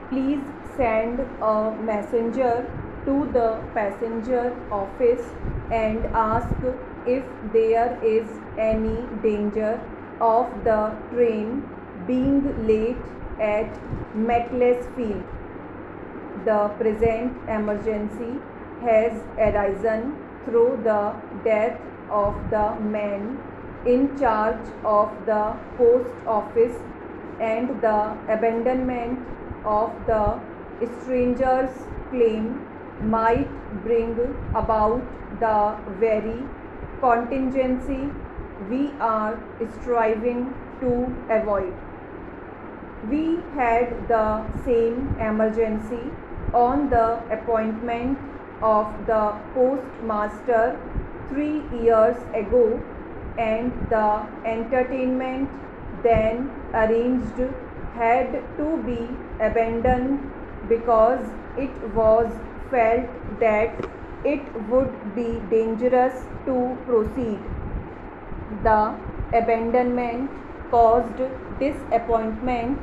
Please send a messenger to the passenger office and ask if there is any danger of the train being late at Macclesfield. The present emergency has arisen through the death of the man in charge of the post office and the abandonment of the stranger's claim might bring about the very contingency we are striving to avoid. We had the same emergency on the appointment of the postmaster 3 years ago, and the entertainment then arranged had to be abandoned because it was felt that it would be dangerous to proceed. The abandonment caused disappointment,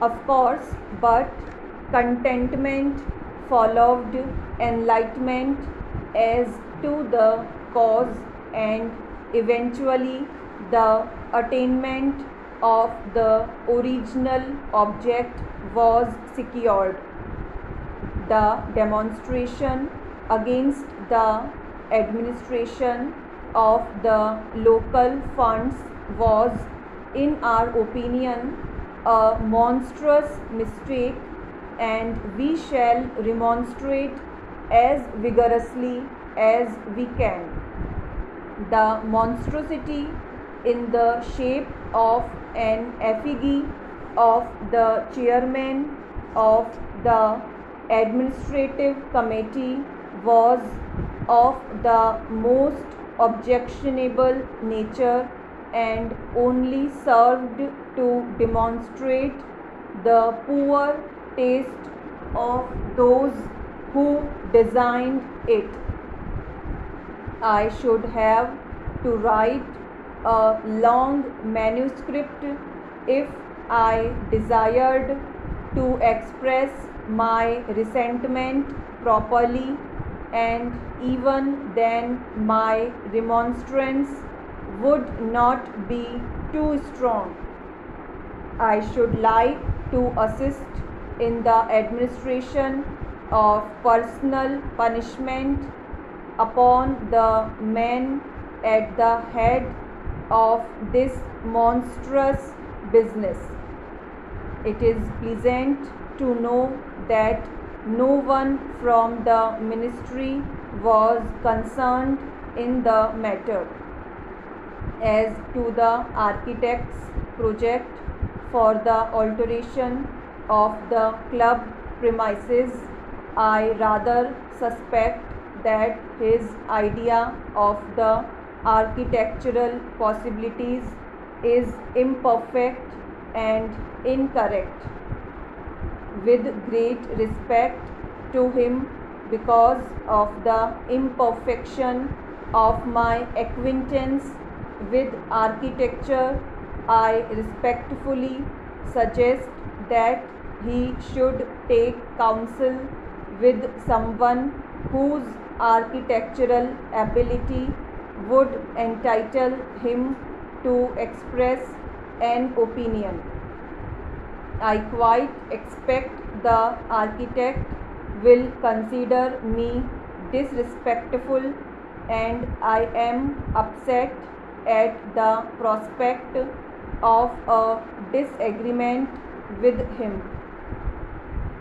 of course, but contentment followed enlightenment as to the cause, and eventually the attainment of the original object was secured. The demonstration against the administration of the local funds was, in our opinion, a monstrous mistake, and we shall remonstrate as vigorously as we can. The monstrosity in the shape of an effigy of the chairman of the administrative committee was of the most objectionable nature and only served to demonstrate the poor taste of those who designed it. I should have to write a long manuscript if I desired to express my resentment properly, and even then my remonstrance would not be too strong. I should like to assist in the administration of personal punishment upon the men at the head of this monstrous business. It is pleasant to know that no one from the ministry was concerned in the matter. As to the architect's project for the alteration of the club premises, I rather suspect that his idea of the architectural possibilities is imperfect and incorrect. With great respect to him because of the imperfection of my acquaintance with architecture, I respectfully suggest that he should take counsel with someone whose architectural ability would entitle him to express an opinion. I quite expect the architect will consider me disrespectful, and I am upset at the prospect of a disagreement with him.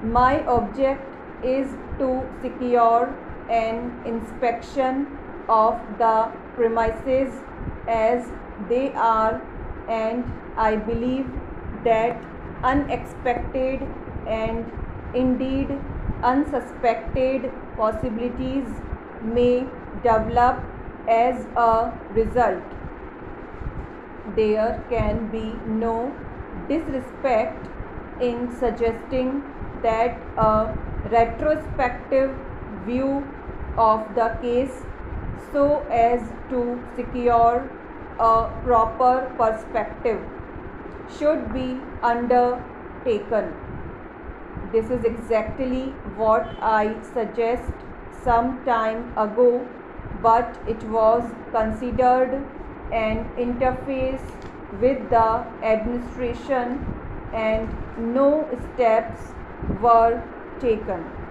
My object is to secure an inspection of the premises as they are, and I believe that unexpected and indeed unsuspected possibilities may develop as a result. There can be no disrespect in suggesting that a retrospective view of the case, so as to secure a proper perspective, should be undertaken. This is exactly what I suggest some time ago, but it was considered an interface with the administration and no steps were taken.